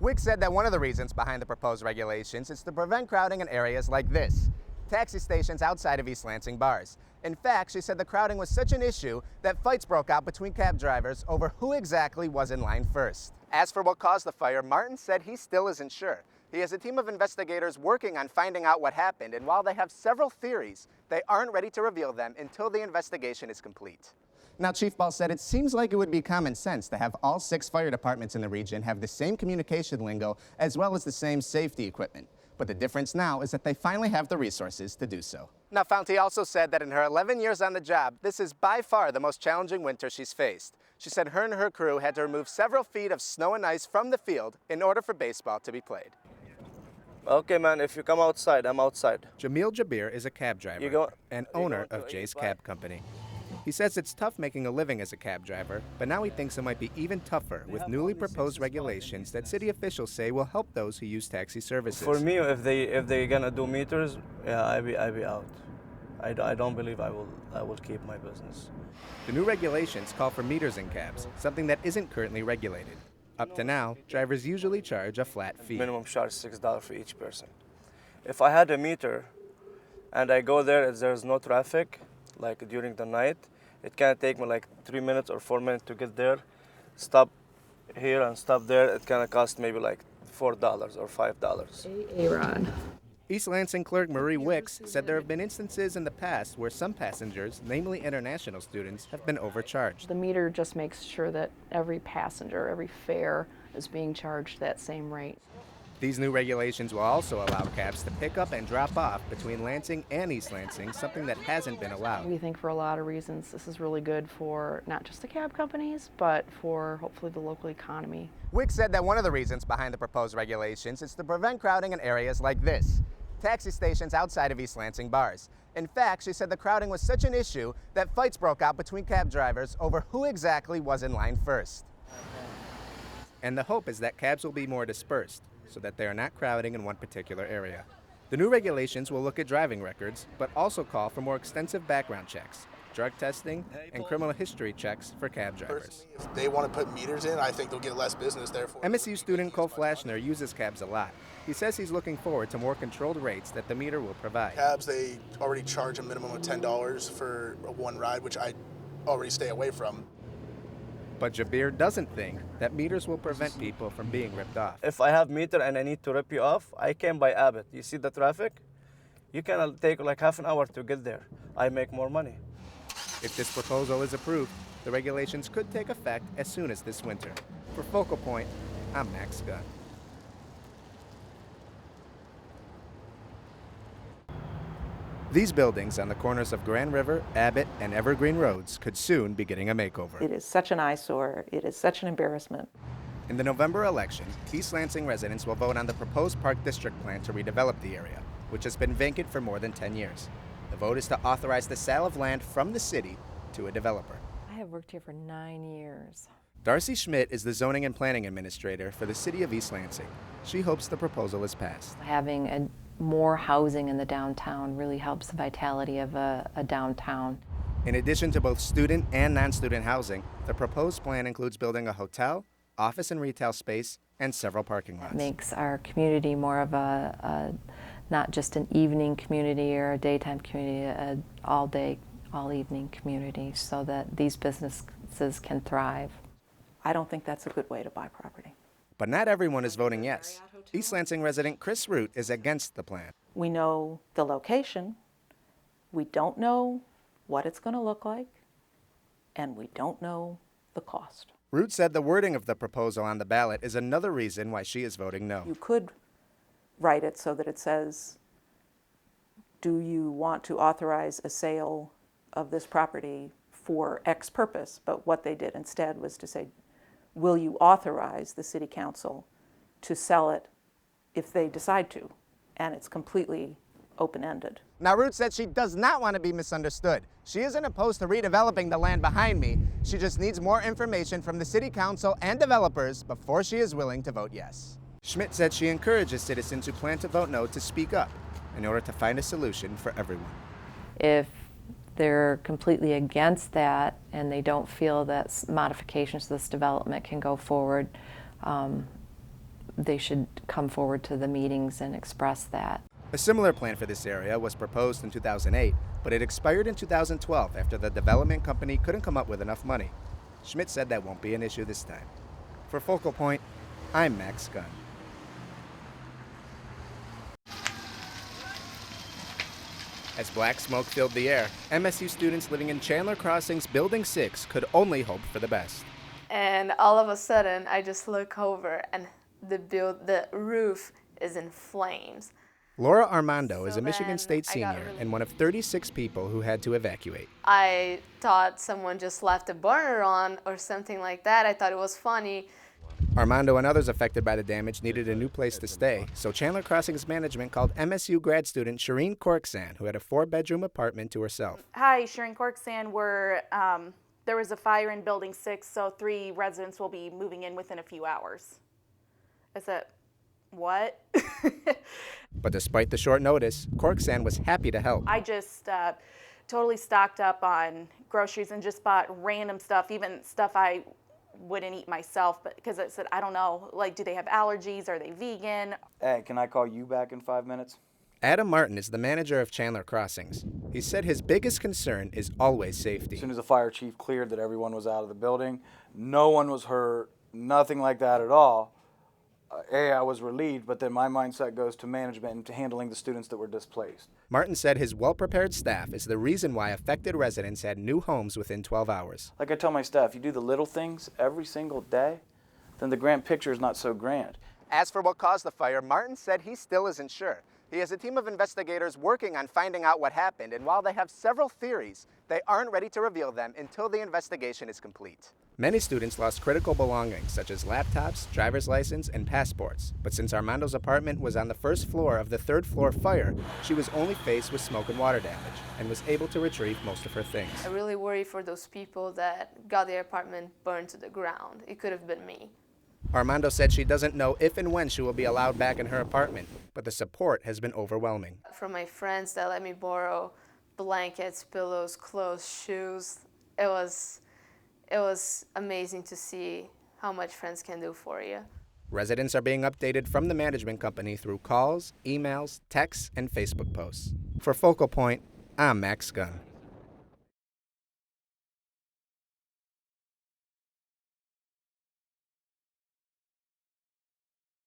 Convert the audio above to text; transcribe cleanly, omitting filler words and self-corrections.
Wick said that one of the reasons behind the proposed regulations is to prevent crowding in areas like this, taxi stations outside of East Lansing bars. In fact, she said the crowding was such an issue that fights broke out between cab drivers over who exactly was in line first. As for what caused the fire, Martin said he still isn't sure. He has a team of investigators working on finding out what happened, and while they have several theories, they aren't ready to reveal them until the investigation is complete. Now, Chief Ball said it seems like it would be common sense to have all 6 fire departments in the region have the same communication lingo as well as the same safety equipment. But the difference now is that they finally have the resources to do so. Now, Founty also said that in her 11 years on the job, this is by far the most challenging winter she's faced. She said her and her crew had to remove several feet of snow and ice from the field in order for baseball to be played. Okay, man, if you come outside, I'm outside. Jamil Jabir is a cab driver and owner of Jay's Cab Company. He says it's tough making a living as a cab driver, but now he thinks it might be even tougher with newly proposed regulations that city officials say will help those who use taxi services. For me, if they gonna do meters, yeah, I be out. I don't believe I will keep my business. The new regulations call for meters in cabs, something that isn't currently regulated. Up to now, drivers usually charge a flat fee. Minimum charge $6 for each person. If I had a meter and I go there and there's no traffic, like during the night, it can take me like 3 minutes or 4 minutes to get there, stop here and stop there. It can cost maybe like $4 or $5. Aaron. East Lansing clerk Marie Wicks said there have been instances in the past where some passengers, namely international students, have been overcharged. The meter just makes sure that every passenger, every fare is being charged that same rate. These new regulations will also allow cabs to pick up and drop off between Lansing and East Lansing, something that hasn't been allowed. We think for a lot of reasons this is really good for not just the cab companies, but for hopefully the local economy. Wicks said that one of the reasons behind the proposed regulations is to prevent crowding in areas like this, taxi stations outside of East Lansing bars. In fact, she said the crowding was such an issue that fights broke out between cab drivers over who exactly was in line first. And the hope is that cabs will be more dispersed, so that they are not crowding in one particular area. The new regulations will look at driving records, but also call for more extensive background checks, drug testing, and criminal history checks for cab drivers. If they want to put meters in, I think they'll get less business, therefore. MSU student Cole Flashner uses cabs a lot. He says he's looking forward to more controlled rates that the meter will provide. Cabs, they already charge a minimum of $10 for one ride, which I already stay away from. But Jabir doesn't think that meters will prevent people from being ripped off. If I have meter and I need to rip you off, I can by Abbott. You see the traffic? You can take like half an hour to get there. I make more money. If this proposal is approved, the regulations could take effect as soon as this winter. For Focal Point, I'm Max Gunn. These buildings on the corners of Grand River, Abbott, and Evergreen Roads could soon be getting a makeover. It is such an eyesore. It is such an embarrassment. In the November election, East Lansing residents will vote on the proposed Park District plan to redevelop the area, which has been vacant for more than 10 years. The vote is to authorize the sale of land from the city to a developer. I have worked here for 9 years. Darcy Schmidt is the zoning and planning administrator for the city of East Lansing. She hopes the proposal is passed. Having more housing in the downtown really helps the vitality of a downtown. In addition to both student and non-student housing, the proposed plan includes building a hotel, office and retail space, and several parking lots. It makes our community more of a not just an evening community or a daytime community, an all-day, all-evening community, so that these businesses can thrive. I don't think that's a good way to buy property. But not everyone is voting yes. East Lansing resident Chris Root is against the plan. We know the location, we don't know what it's going to look like, and we don't know the cost. Root said the wording of the proposal on the ballot is another reason why she is voting no. You could write it so that it says, do you want to authorize a sale of this property for X purpose? But what they did instead was to say, will you authorize the city council to sell it if they decide to? And it's completely open-ended. Now, Root said she does not want to be misunderstood. She isn't opposed to redeveloping the land behind me. She just needs more information from the city council and developers before she is willing to vote yes. Schmidt said she encourages citizens who plan to vote no to speak up in order to find a solution for everyone. If they're completely against that and they don't feel that modifications to this development can go forward, they should come forward to the meetings and express that. A similar plan for this area was proposed in 2008, but it expired in 2012 after the development company couldn't come up with enough money. Schmidt said that won't be an issue this time. For Focal Point, I'm Max Gunn. As black smoke filled the air, MSU students living in Chandler Crossings Building 6 could only hope for the best. And all of a sudden, I just look over and the roof is in flames. Laura Armando is So a Michigan then State I got senior really- and one of 36 people who had to evacuate. I thought someone just left a burner on or something like that. I thought it was funny. Armando and others affected by the damage needed a new place to stay, so Chandler Crossings management called MSU grad student Shireen Korksan, who had a 4-bedroom apartment to herself. Hi, Shireen Korksan. There was a fire in Building 6, so 3 residents will be moving in within a few hours. I said, what? But despite the short notice, Korksan was happy to help. I just totally stocked up on groceries and just bought random stuff, even stuff I wouldn't eat myself, but because I said, I don't know, like, do they have allergies? Are they vegan? Hey, can I call you back in 5 minutes? Adam Martin is the manager of Chandler Crossings. He said his biggest concern is always safety. As soon as the fire chief cleared that everyone was out of the building, no one was hurt, nothing like that at all. I was relieved, but then my mindset goes to management and to handling the students that were displaced. Martin said his well-prepared staff is the reason why affected residents had new homes within 12 hours. Like I tell my staff, you do the little things every single day, then the grand picture is not so grand. As for what caused the fire, Martin said he still isn't sure. He has a team of investigators working on finding out what happened, and while they have several theories, they aren't ready to reveal them until the investigation is complete. Many students lost critical belongings such as laptops, driver's license, and passports. But since Armando's apartment was on the first floor of the 3rd floor fire, she was only faced with smoke and water damage and was able to retrieve most of her things. I really worry for those people that got their apartment burned to the ground. It could have been me. Armando said she doesn't know if and when she will be allowed back in her apartment, but the support has been overwhelming. From my friends that let me borrow blankets, pillows, clothes, shoes, it was amazing to see how much friends can do for you. Residents are being updated from the management company through calls, emails, texts, and Facebook posts. For Focal Point, I'm Max Gunn.